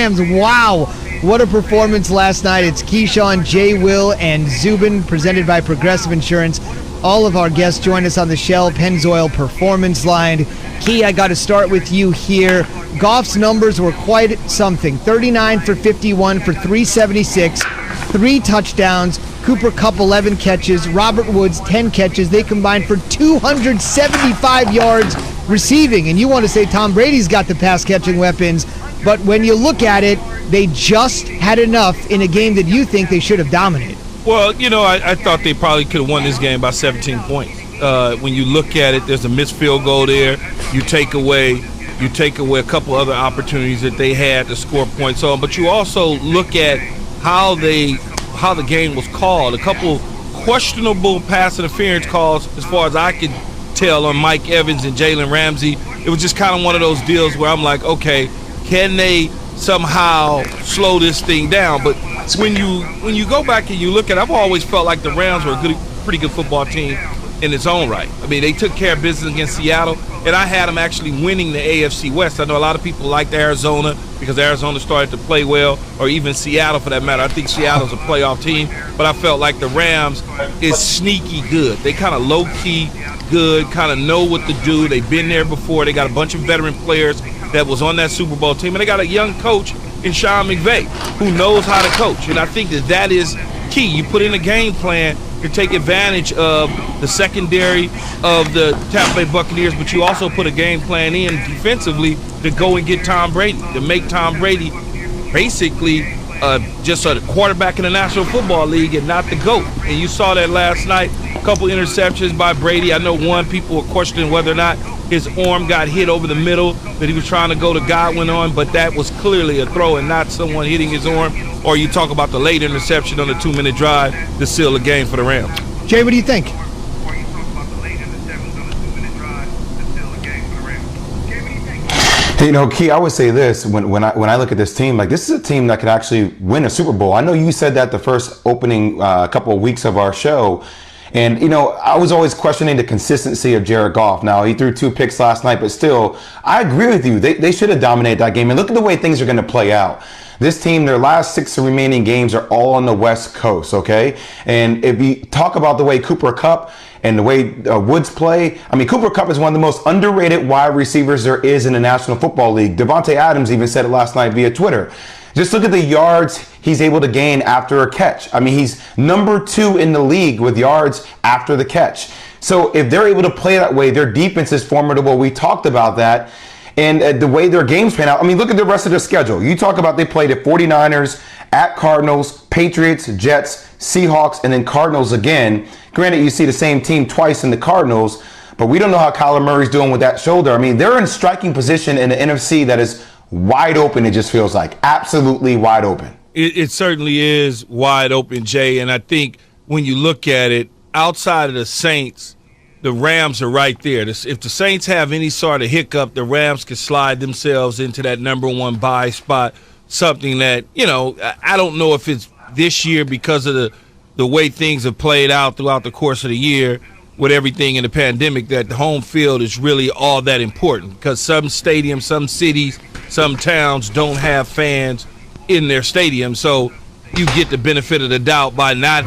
Rams. Wow, what a performance last night. It's Keyshawn, Jay, Will, and Zubin, presented by Progressive Insurance. All of our guests join us on the Shell Pennzoil Performance Line. Key, I got to start with you here. Goff's numbers were quite something. 39 for 51 for 376, 3 touchdowns. Cooper Kupp, 11 catches. Robert Woods, 10 catches. They combined for 275 yards receiving. And you want to say Tom Brady's got the pass-catching weapons, but when you look at it, they just had enough in a game that you think they should have dominated. Well, I thought they probably could have won this game by 17 points. When you look at it, there's a missed field goal there. You take away a couple other opportunities that they had to score points on. But you also look at how the game was called. A couple questionable pass interference calls, as far as I could tell, on Mike Evans and Jalen Ramsey. It was just kind of one of those deals where I'm like, okay, can they somehow slow this thing down? But when you go back and you look at it, I've always felt like the Rams were a pretty good football team in its own right. I mean, they took care of business against Seattle, and I had them actually winning the AFC West. I know a lot of people liked Arizona because Arizona started to play well, or even Seattle for that matter. I think Seattle's a playoff team, but I felt like the Rams is sneaky good. They kind of low-key good, kind of know what to do. They've been there before. They got a bunch of veteran players that was on that Super Bowl team, and they got a young coach in Sean McVay who knows how to coach, and I think that is key. You put in a game plan to take advantage of the secondary of the Tampa Bay Buccaneers, but you also put a game plan in defensively to go and get Tom Brady, to make Tom Brady basically just a quarterback in the National Football League and not the GOAT. And you saw that last night, a couple interceptions by Brady. I know people were questioning whether or not his arm got hit over the middle that he was trying to go to Godwin on, but that was clearly a throw and not someone hitting his arm. Or you talk about the late interception on the 2-minute drive to seal the game for the Rams. Jay, what do you think? Key, I would say this, when I look at this team, like, this is a team that could actually win a Super Bowl. I know you said that the first opening couple of weeks of our show, and, I was always questioning the consistency of Jared Goff. Now, he threw 2 picks last night, but still, I agree with you. They should have dominated that game, and look at the way things are going to play out. This team, their last 6 remaining games are all on the West Coast, okay? And if you talk about the way Cooper Kupp and the way Woods play, I mean, Cooper Kupp is one of the most underrated wide receivers there is in the National Football League. Devontae Adams even said it last night via Twitter. Just look at the yards he's able to gain after a catch. I mean, he's number 2 in the league with yards after the catch. So if they're able to play that way, their defense is formidable. We talked about that. And the way their games pan out, I mean, look at the rest of their schedule. You talk about they played at 49ers, at Cardinals, Patriots, Jets, Seahawks, and then Cardinals again. Granted, you see the same team twice in the Cardinals, but we don't know how Kyler Murray's doing with that shoulder. I mean, they're in striking position in the NFC that is wide open, it just feels like. Absolutely wide open. It certainly is wide open, Jay, and I think when you look at it, outside of the Saints, the Rams are right there. If the Saints have any sort of hiccup, the Rams can slide themselves into that number 1 bye spot, something that, I don't know if it's this year because of the way things have played out throughout the course of the year with everything in the pandemic, that the home field is really all that important, because some stadiums, some cities, some towns don't have fans in their stadium. So you get the benefit of the doubt by not,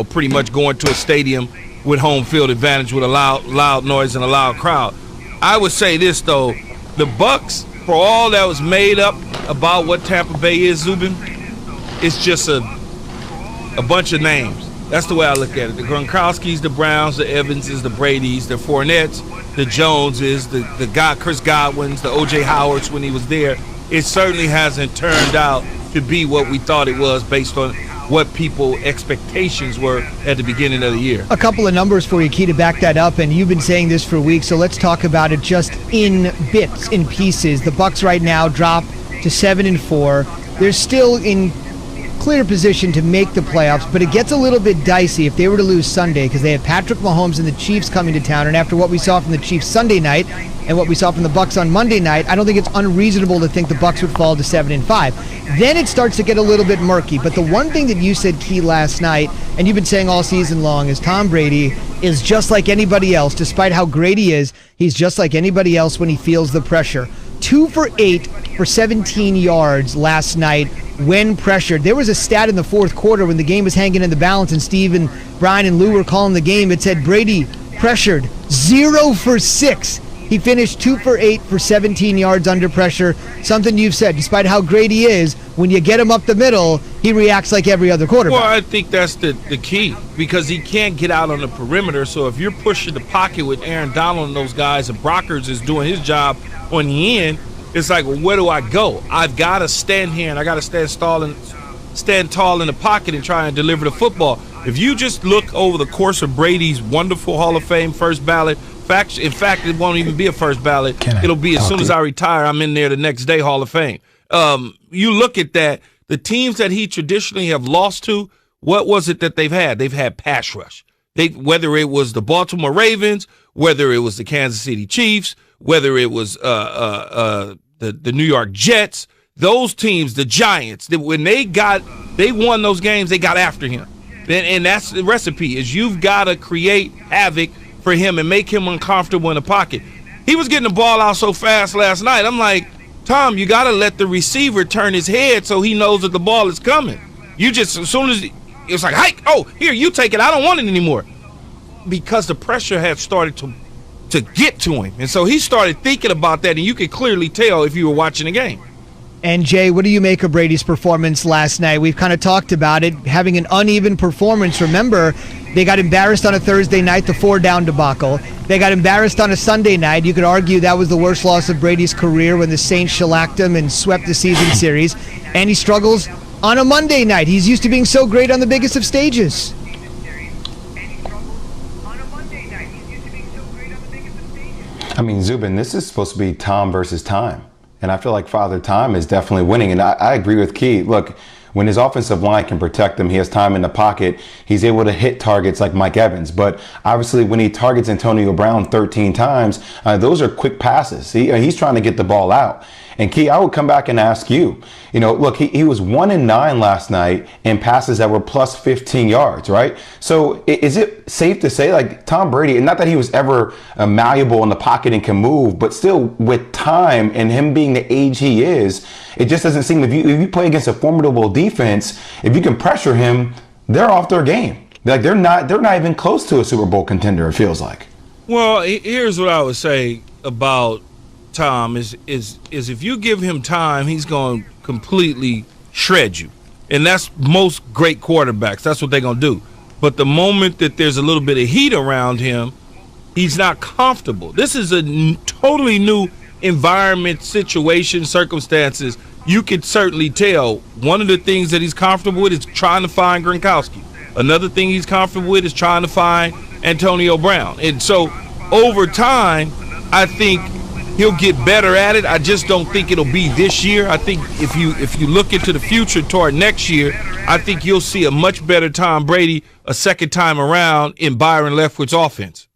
pretty much going to a stadium with home field advantage with a loud noise and a loud crowd. I would say this, though. The Bucs, for all that was made up about what Tampa Bay is, Zubin, it's just a bunch of names. That's the way I look at it. The Gronkowskis, the Browns, the Evanses, the Bradys, the Fournettes, the Joneses, the Chris Godwins, the O.J. Howards when he was there. It certainly hasn't turned out to be what we thought it was based on what people's expectations were at the beginning of the year. A couple of numbers for you, Key, to back that up, and you've been saying this for weeks, so let's talk about it just in bits, in pieces. The Bucs right now drop to 7-4. They're still in clear position to make the playoffs, but it gets a little bit dicey if they were to lose Sunday, because they have Patrick Mahomes and the Chiefs coming to town, and after what we saw from the Chiefs Sunday night and what we saw from the Bucs on Monday night, I don't think it's unreasonable to think the Bucs would fall to 7-5. Then it starts to get a little bit murky. But the one thing that you said, Key, last night, and you've been saying all season long, is Tom Brady is just like anybody else. Despite how great he is, he's just like anybody else when he feels the pressure. 2 for 8 for 17 yards last night when pressured. There was a stat in the fourth quarter when the game was hanging in the balance and Steve and Brian and Lou were calling the game. It said Brady pressured 0 for 6. He finished 2 for 8 for 17 yards under pressure. Something you've said, despite how great he is, when you get him up the middle, he reacts like every other quarterback. Well, I think that's the key because he can't get out on the perimeter. So if you're pushing the pocket with Aaron Donald and those guys and Brockers is doing his job on the end, it's like, well, where do I go? I've got to stand here and I got to stand tall in the pocket and try and deliver the football. If you just look over the course of Brady's wonderful Hall of Fame first ballot, in fact, it won't even be a first ballot. It'll be as soon as I retire, I'm in there the next day, Hall of Fame. You look at that, the teams that he traditionally have lost to, what was it that they've had? They've had pass rush. Whether it was the Baltimore Ravens, whether it was the Kansas City Chiefs, whether it was the New York Jets, those teams, the Giants, when they won those games, they got after him. And that's the recipe, is you've got to create havoc for him and make him uncomfortable in the pocket. He was getting the ball out so fast last night. I'm like, Tom, you got to let the receiver turn his head so he knows that the ball is coming. You just, as soon as it's like, hike, oh, here, you take it. I don't want it anymore. Because the pressure had started to get to him. And so he started thinking about that, and you could clearly tell if you were watching the game. And Jay, what do you make of Brady's performance last night? We've kind of talked about it, having an uneven performance. Remember, they got embarrassed on a Thursday night, the 4-down debacle. They got embarrassed on a Sunday night. You could argue that was the worst loss of Brady's career when the Saints shellacked him and swept the season series. And he struggles on a Monday night. He's used to being so great on the biggest of stages. I mean, Zubin, this is supposed to be Tom versus time. And I feel like Father Time is definitely winning. And I agree with Key. Look, when his offensive line can protect him, he has time in the pocket, he's able to hit targets like Mike Evans. But obviously when he targets Antonio Brown 13 times, those are quick passes. He's trying to get the ball out. And Key, I would come back and ask you, look, he was 1-9 last night in passes that were plus 15 yards, right? So is it safe to say, like, Tom Brady, and not that he was ever malleable in the pocket and can move, but still with time and him being the age he is, it just doesn't seem, if you play against a formidable defense, if you can pressure him, they're off their game. Like they're not even close to a Super Bowl contender, it feels like. Well, here's what I would say about Tom is if you give him time, he's going to completely shred you. And that's most great quarterbacks. That's what they're going to do. But the moment that there's a little bit of heat around him, he's not comfortable. This is a totally new environment, situation, circumstances. You could certainly tell one of the things that he's comfortable with is trying to find Gronkowski. Another thing he's comfortable with is trying to find Antonio Brown. And so over time, I think he'll get better at it. I just don't think it'll be this year. I think if you look into the future toward next year, I think you'll see a much better Tom Brady a second time around in Byron Leftwich's offense.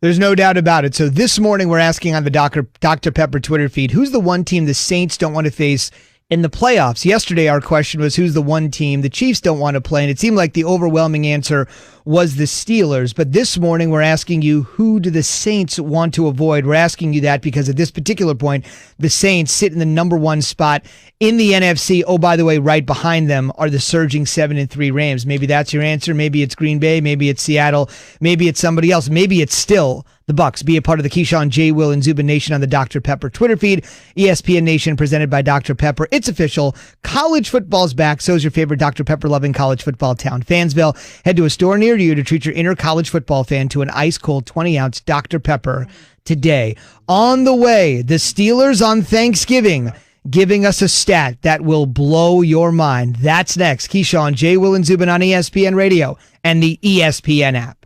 There's no doubt about it. So this morning we're asking on the Dr. Pepper Twitter feed, who's the one team the Saints don't want to face in the playoffs? Yesterday our question was, who's the one team the Chiefs don't want to play? And it seemed like the overwhelming answer was the Steelers. But this morning we're asking you, who do the Saints want to avoid? We're asking you that because at this particular point, the Saints sit in the number one spot in the NFC. Oh, by the way, right behind them are the surging 7-3 Rams. Maybe that's your answer. Maybe it's Green Bay. Maybe it's Seattle. Maybe it's somebody else. Maybe it's still the Bucs. Be a part of the Keyshawn, J. Will, and Zubin Nation on the Dr. Pepper Twitter feed. ESPN Nation presented by Dr. Pepper. It's official. College football's back. So is your favorite Dr. Pepper loving college football town, Fansville. Head to a store near you to treat your inner college football fan to an ice cold 20-ounce Dr. Pepper today. On the way, the Steelers on Thanksgiving, giving us a stat that will blow your mind. That's next. Keyshawn, J. Will, and Zubin on ESPN Radio and the ESPN app.